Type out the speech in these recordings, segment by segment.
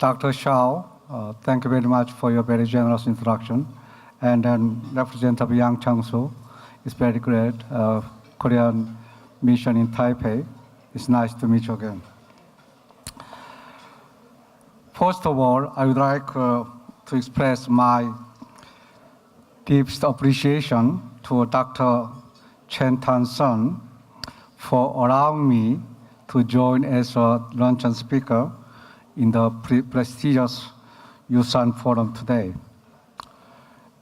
Dr. Shao, thank you very much for your very generous introduction. And then Representative Yang Chang-soo, it's very great. Korean mission in Taipei. It's nice to meet you again. First of all, I would like to express my deepest appreciation to Dr. Chen Tan-sun for allowing me to join as a luncheon speaker in the prestigious Yushan Forum today.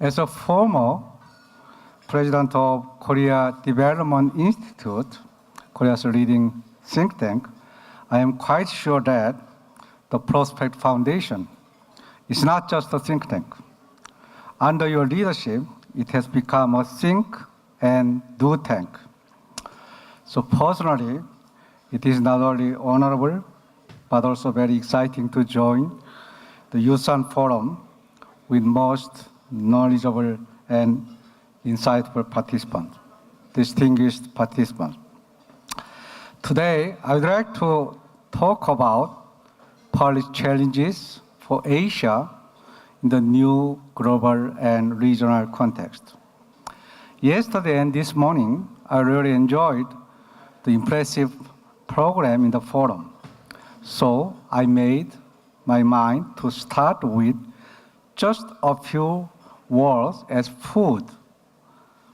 As a former president of Korea Development Institute, Korea's leading think tank, I am quite sure that the Prospect Foundation is not just a think tank. Under your leadership, it has become a think and do tank. So personally, it is not only honorable, but also very exciting to join the Yushan Forum with most knowledgeable and insightful participants, distinguished participants. Today, I would like to talk about policy challenges for Asia in the new global and regional context. Yesterday and this morning, I really enjoyed the impressive program in the forum. So I made my mind to start with just a few words as food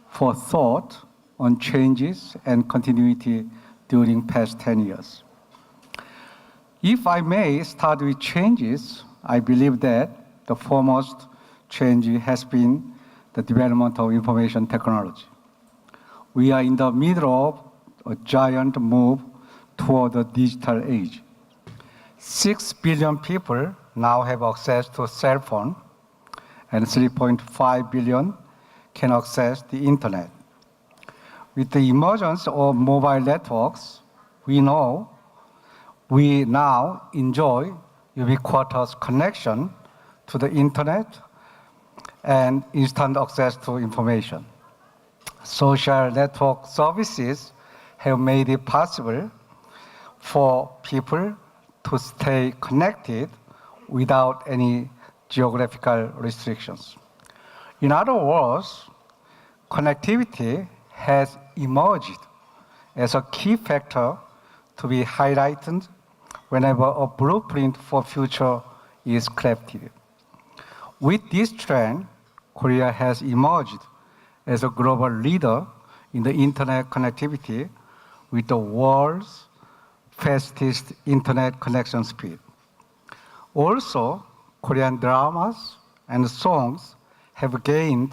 for thought on changes and continuity during past 10 years. If I may start with changes, I believe that the foremost change has been the development of information technology. We are in the middle of a giant move toward the digital age. 6 billion people now have access to a cell phone, and 3.5 billion can access the internet. With the emergence of mobile networks, we now enjoy ubiquitous connection to the internet and instant access to information. Social network services have made it possible for people to stay connected without any geographical restrictions. In other words, connectivity has emerged as a key factor to be highlighted whenever a blueprint for future is crafted. With this trend, Korea has emerged as a global leader in the internet connectivity with the world's fastest internet connection speed. Also, Korean dramas and songs have gained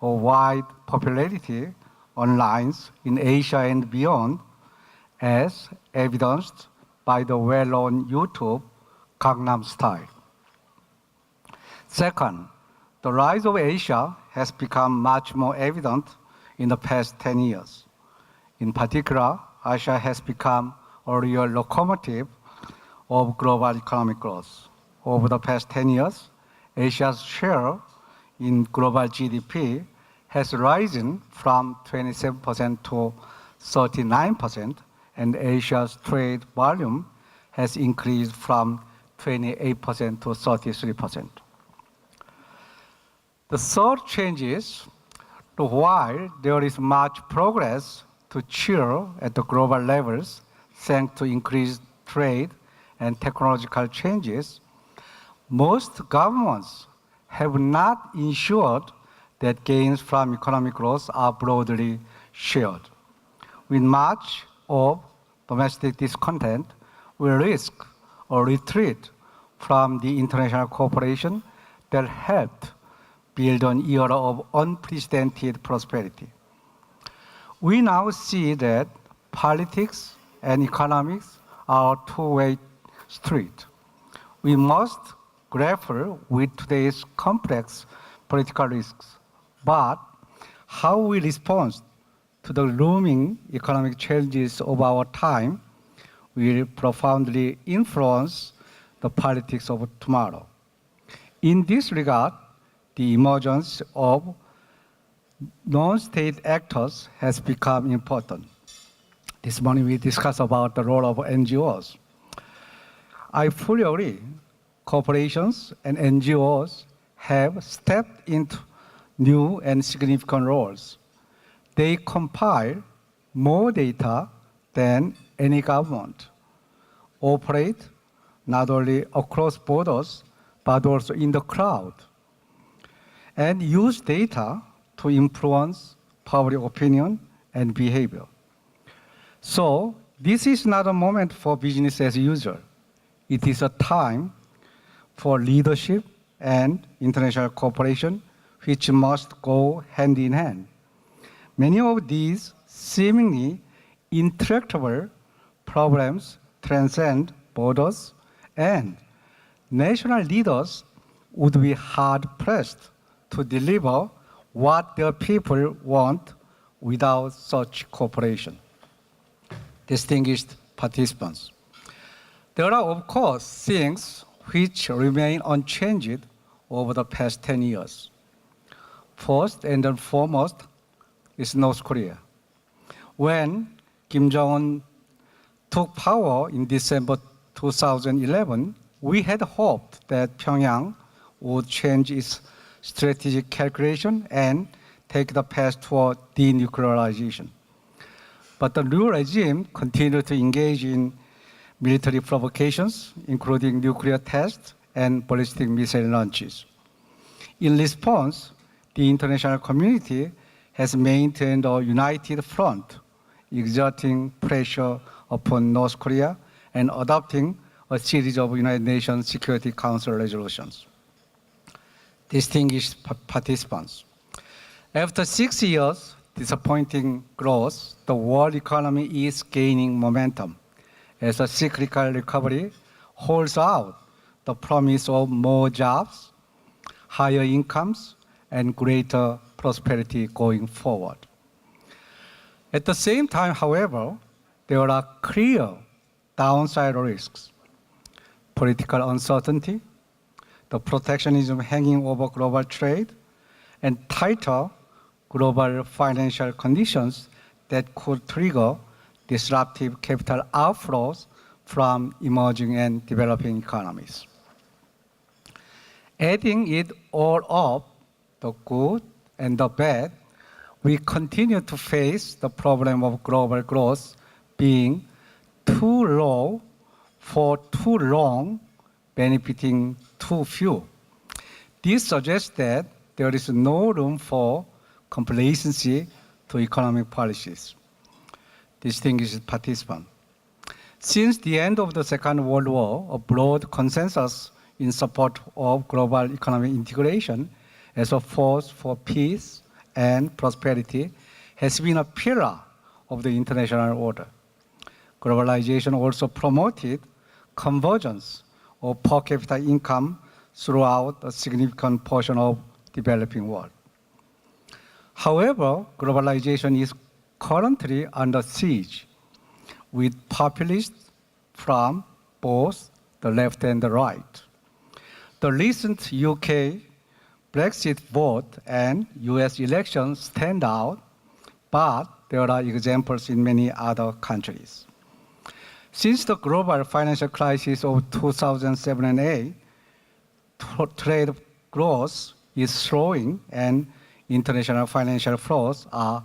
a wide popularity online in Asia and beyond, as evidenced by the well-known YouTube Gangnam Style. Second, the rise of Asia has become much more evident in the past 10 years. In particular, Asia has become a real locomotive of global economic growth. Over the past 10 years, Asia's share in global GDP has risen from 27% to 39%, and Asia's trade volume has increased from 28% to 33%. The third change is, while there is much progress to cheer at the global levels thanks to increased trade and technological changes, most governments have not ensured that gains from economic growth are broadly shared. With much of domestic discontent, we risk a retreat from the international cooperation that helped build an era of unprecedented prosperity. We now see that politics and economics are a two-way street. We must grapple with today's complex political risks, but how we respond to the looming economic challenges of our time will profoundly influence the politics of tomorrow. In this regard, the emergence of non-state actors has become important. This morning we discussed about the role of NGOs. I fully agree. corporations and NGOs have stepped into new and significant roles. They compile more data than any government, operate not only across borders, but also in the crowd, and use data to influence public opinion and behavior. So this is not a moment for business as usual. It is a time for leadership and international cooperation, which must go hand in hand. Many of these seemingly intractable problems transcend borders, and national leaders would be hard-pressed to deliver what their people want without such cooperation. Distinguished participants, there are, of course, things which remain unchanged over the past 10 years. First and foremost is North Korea. When Kim Jong-un took power in December 2011, we had hoped that Pyongyang would change its strategic calculation and take the path toward denuclearization. But the new regime continued to engage in military provocations, including nuclear tests and ballistic missile launches. In response, the international community has maintained a united front, exerting pressure upon North Korea and adopting a series of United Nations Security Council resolutions. Distinguished participants, after 6 years disappointing growth, the world economy is gaining momentum as a cyclical recovery holds out the promise of more jobs, higher incomes, and greater prosperity going forward. At the same time, however, there are clear downside risks: political uncertainty, the protectionism hanging over global trade, and tighter global financial conditions that could trigger disruptive capital outflows from emerging and developing economies. Adding it all up, the good and the bad, we continue to face the problem of global growth being too low for too long, benefiting too few. This suggests that there is no room for complacency to economic policies. Distinguished participants, since the end of the Second World War, a broad consensus in support of global economic integration as a force for peace and prosperity has been a pillar of the international order. Globalization also promoted convergence of per capita income throughout a significant portion of the developing world. However, globalization is currently under siege, with populists from both the left and the right. The recent UK Brexit vote and US elections stand out, but there are examples in many other countries. Since the global financial crisis of 2007 and 2008, trade growth is slowing and international financial flows are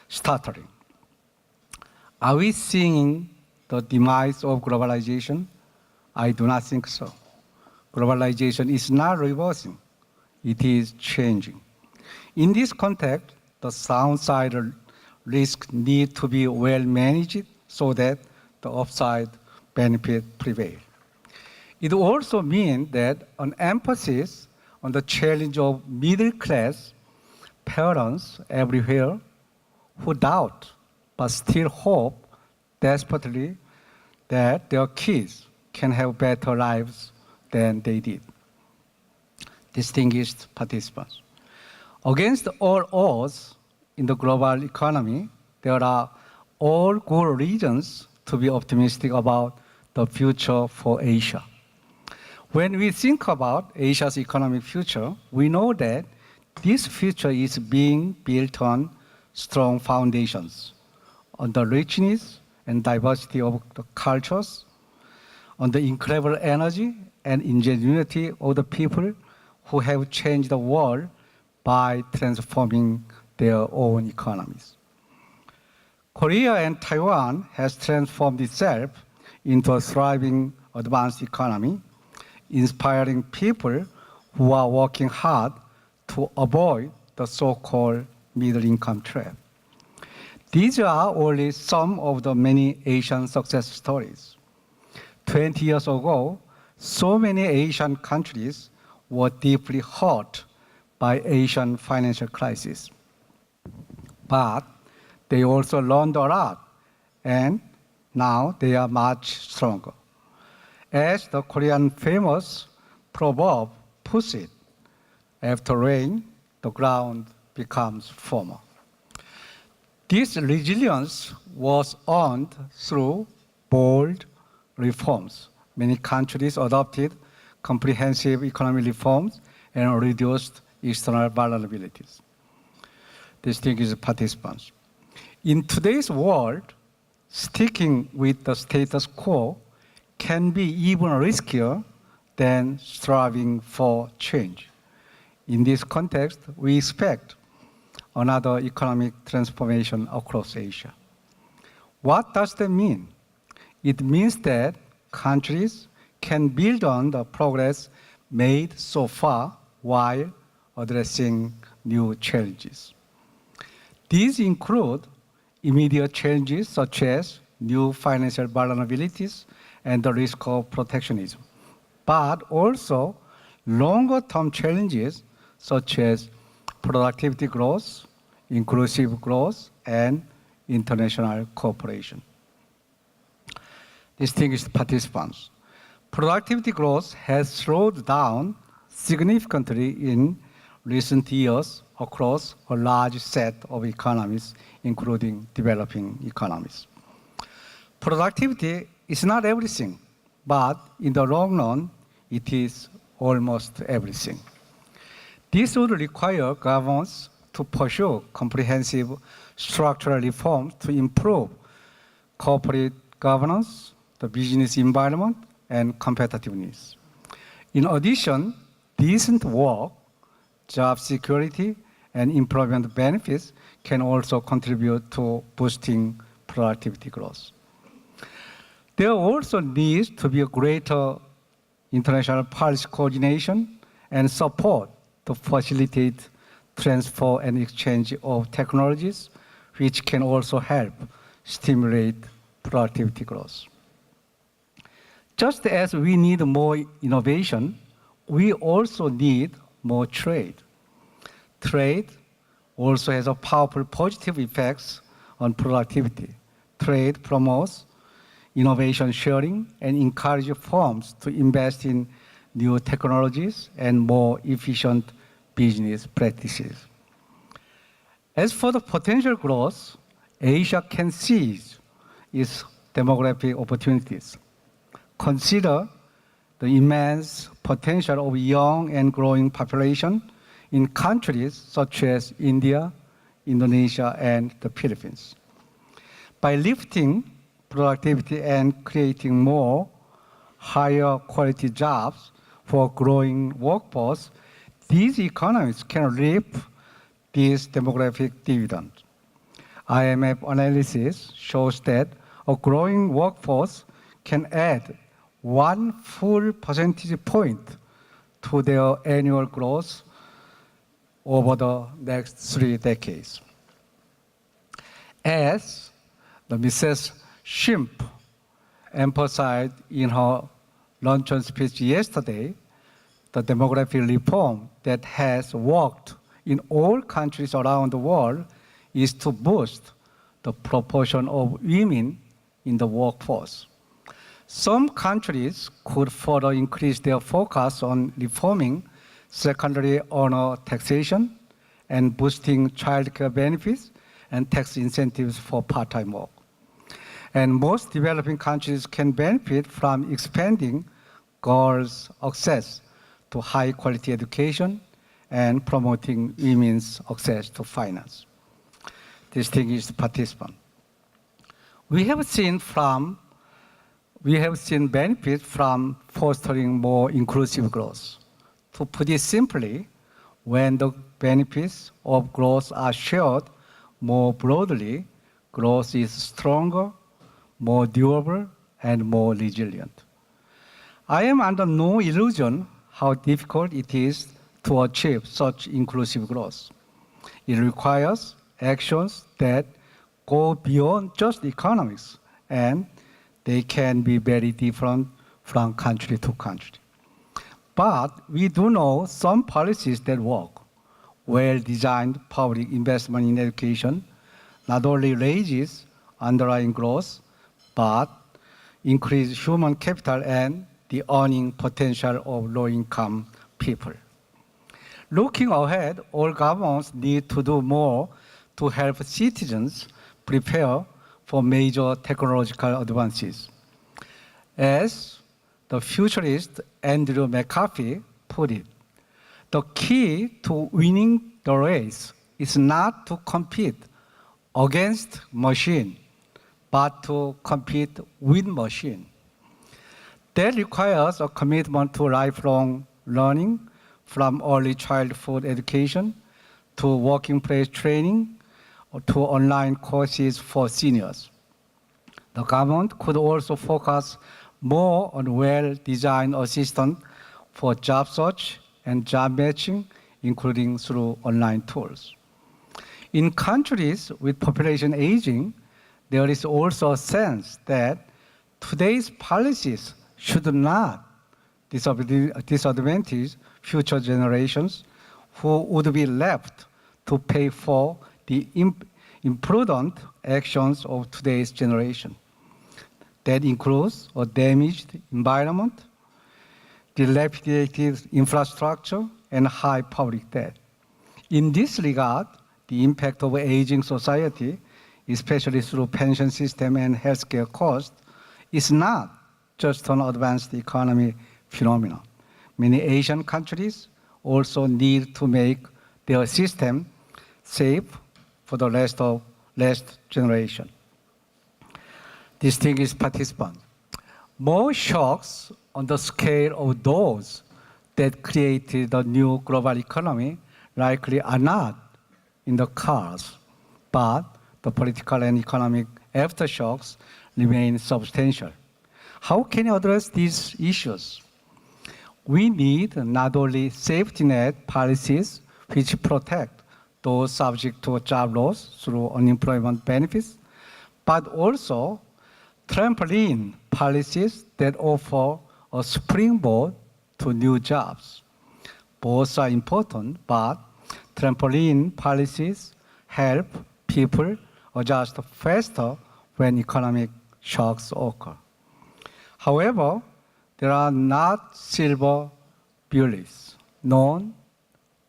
stuttering. Are we seeing the demise of globalization? I do not think so. Globalization is not reversing, it is changing. In this context, the downside risks need to be well managed so that the upside benefit prevail. It also means that an emphasis on the challenge of middle class parents everywhere who doubt but still hope desperately that their kids can have better lives than they did. Distinguished participants, against all odds in the global economy, there are all good reasons to be optimistic about the future for Asia. When we think about Asia's economic future, we know that this future is being built on strong foundations, on the richness and diversity of the cultures, on the incredible energy and ingenuity of the people who have changed the world by transforming their own economies. Korea and Taiwan has transformed itself into a thriving advanced economy, inspiring people who are working hard to avoid the so-called middle-income trap. These are only some of the many Asian success stories. 20 years ago, so many Asian countries were deeply hurt by Asian financial crisis. But they also learned a lot, and now they are much stronger. As the Korean famous proverb puts it, after rain, the ground becomes firmer. This resilience was earned through bold reforms. Many countries adopted comprehensive economic reforms and reduced external vulnerabilities. Distinguished participants, in today's world, sticking with the status quo can be even riskier than striving for change. In this context, we expect another economic transformation across Asia. What does that mean? It means that countries can build on the progress made so far while addressing new challenges. These include immediate challenges such as new financial vulnerabilities and the risk of protectionism, but also longer-term challenges such as productivity growth, inclusive growth, and international cooperation. Distinguished participants, productivity growth has slowed down significantly in recent years across a large set of economies, including developing economies. Productivity is not everything, but in the long run, it is almost everything. This would require governments to pursue comprehensive structural reforms to improve corporate governance, the business environment, and competitiveness. In addition, decent work, job security, and employment benefits can also contribute to boosting productivity growth. There also needs to be a greater international policy coordination and support to facilitate transfer and exchange of technologies, which can also help stimulate productivity growth. Just as we need more innovation, we also need more trade. Trade also has a powerful positive effects on productivity. Trade promotes innovation sharing and encourages firms to invest in new technologies and more efficient business practices. As for the potential growth, Asia can seize its demographic opportunities. Consider the immense potential of young and growing population in countries such as India, Indonesia, and the Philippines. By lifting productivity and creating more higher quality jobs for a growing workforce, these economies can reap this demographic dividend. IMF analysis shows that a growing workforce can add 1 full percentage point to their annual growth over the next 3 decades. As Mrs. Shimp emphasized in her luncheon speech yesterday, the demographic reform that has worked in all countries around the world is to boost the proportion of women in the workforce. Some countries could further increase their focus on reforming secondary earner taxation and boosting childcare benefits and tax incentives for part-time work. And most developing countries can benefit from expanding girls' access to high-quality education and promoting women's access to finance. Distinguished participants, we have seen from we have seen benefits from fostering more inclusive growth. To put it simply, when the benefits of growth are shared more broadly, growth is stronger, more durable, and more resilient. I am under no illusion how difficult it is to achieve such inclusive growth. It requires actions that go beyond just economics, and they can be very different from country to country. But we do know some policies that work. Well-designed public investment in education not only raises underlying growth, but increases human capital and the earning potential of low-income people. Looking ahead, all governments need to do more to help citizens prepare for major technological advances. As the futurist Andrew McCarthy put it, the key to winning the race is not to compete against machine, but to compete with machine. That requires a commitment to lifelong learning, from early childhood education to working place training to online courses for seniors. The government could also focus more on well-designed assistance for job search and job matching, including through online tools. In countries with population aging, there is also a sense that today's policies should not disadvantage future generations who would be left to pay for the imprudent actions of today's generation. That includes a damaged environment, dilapidated infrastructure, and high public debt. In this regard, the impact of aging society, especially through pension system and healthcare costs, is not just an advanced economy phenomenon. Many Asian countries also need to make their system safe for the last generation. Distinguished participants, more shocks on the scale of those that created the new global economy likely are not in the cards, but the political and economic aftershocks remain substantial. How can you address these issues? We need not only safety net policies which protect those subject to job loss through unemployment benefits, but also trampoline policies that offer a springboard to new jobs. Both are important, but trampoline policies help people adjust faster when economic shocks occur. However, there are not silver bullets. None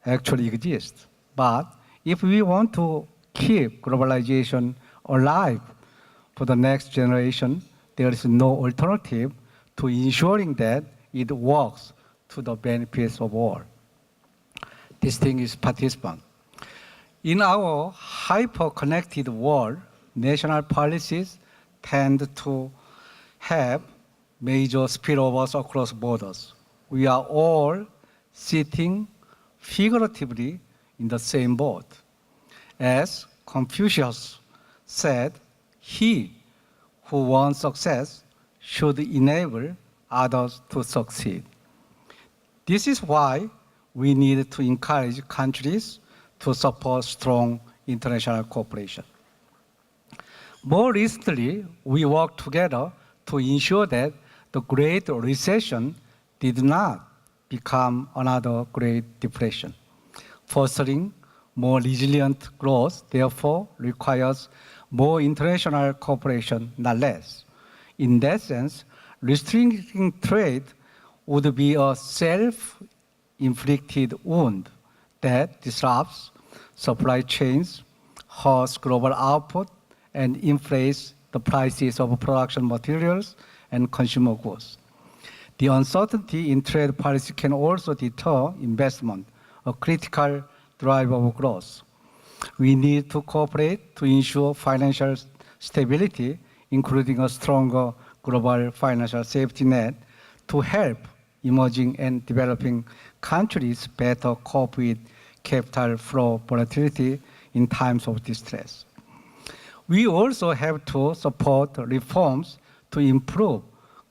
actually exist. But if we want to keep globalization alive for the next generation, there is no alternative to ensuring that it works to the benefits of all. Distinguished participants, in our hyper-connected world, national policies tend to have major spillovers across borders. We are all sitting figuratively in the same boat. As Confucius said, he who wants success should enable others to succeed. This is why we need to encourage countries to support strong international cooperation. More recently, we worked together to ensure that the Great Recession did not become another Great Depression. Fostering more resilient growth, therefore, requires more international cooperation, not less. In that sense, restricting trade would be a self-inflicted wound that disrupts supply chains, hurts global output, and inflates the prices of production materials and consumer goods. The uncertainty in trade policy can also deter investment, a critical driver of growth. We need to cooperate to ensure financial stability, including a stronger global financial safety net to help emerging and developing countries better cope with capital flow volatility in times of distress. We also have to support reforms to improve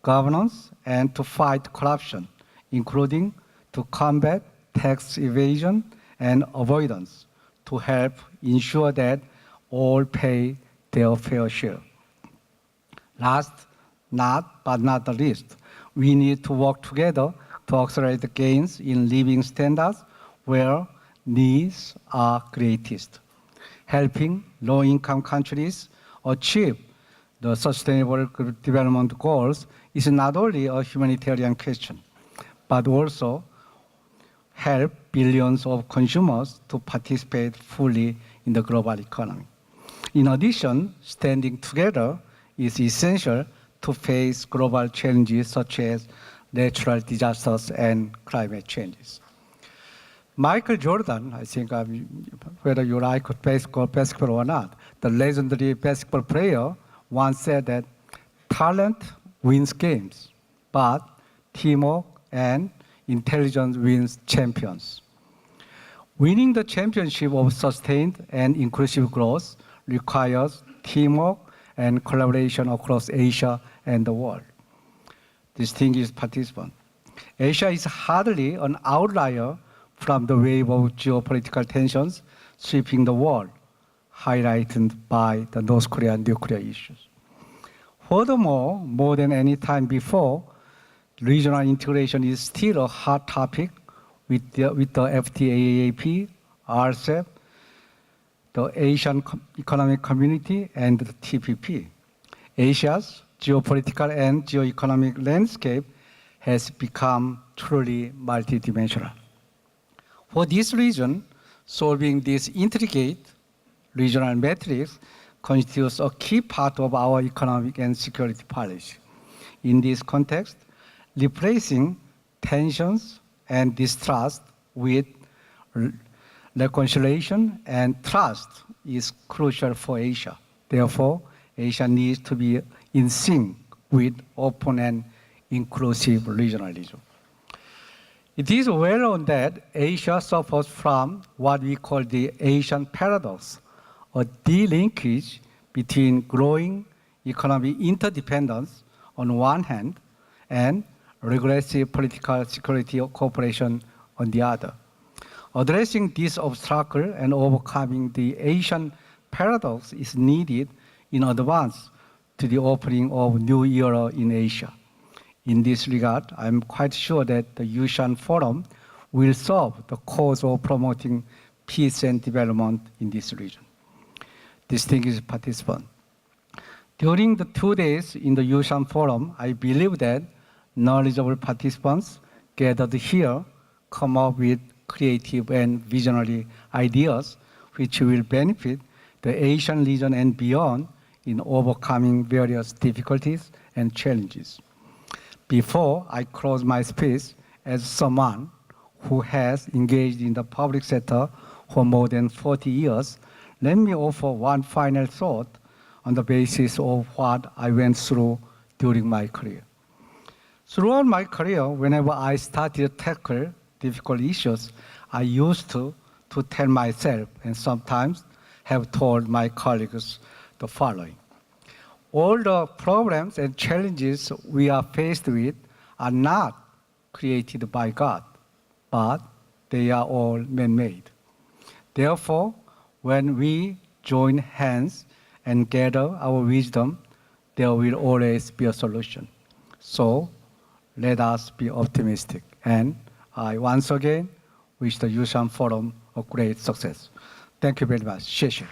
governance and to fight corruption, including to combat tax evasion and avoidance, to help ensure that all pay their fair share. Last but not the least, we need to work together to accelerate the gains in living standards where needs are greatest. Helping low-income countries achieve the sustainable development goals is not only a humanitarian question, but also help billions of consumers to participate fully in the global economy. In addition, standing together is essential to face global challenges such as natural disasters and climate changes. Michael Jordan, I think whether you like basketball or not, the legendary basketball player once said that talent wins games, but teamwork and intelligence wins champions. Winning the championship of sustained and inclusive growth requires teamwork and collaboration across Asia and the world. Distinguished participants, Asia is hardly an outlier from the wave of geopolitical tensions sweeping the world, highlighted by the North Korean nuclear issues. Furthermore, more than any time before, regional integration is still a hot topic with the FTAAP, RCEP, the Asian Economic Community, and the TPP. Asia's geopolitical and geoeconomic landscape has become truly multidimensional. For this reason, solving this intricate regional matrix constitutes a key part of our economic and security policy. In this context, replacing tensions and distrust with reconciliation and trust is crucial for Asia. Therefore, Asia needs to be in sync with open and inclusive regionalism. It is well known that Asia suffers from what we call the Asian paradox, a de-linkage between growing economic interdependence on one hand and regressive political security cooperation on the other. Addressing this obstacle and overcoming the Asian paradox is needed in advance to the opening of a new era in Asia. In this regard, I am quite sure that the Yushan Forum will serve the cause of promoting peace and development in this region. Distinguished participants, during the 2 days in the Yushan Forum, I believe that knowledgeable participants gathered here come up with creative and visionary ideas which will benefit the Asian region and beyond in overcoming various difficulties and challenges. Before I close my speech, as someone who has engaged in the public sector for more than 40 years, let me offer one final thought on the basis of what I went through during my career. Throughout my career, whenever I started to tackle difficult issues, I used to tell myself, and sometimes have told my colleagues, the following. All the problems and challenges we are faced with are not created by God, but they are all man-made. Therefore, when we join hands and gather our wisdom, there will always be a solution. So let us be optimistic. And I once again wish the Yushan Forum a great success. Thank you very much. 谢谢。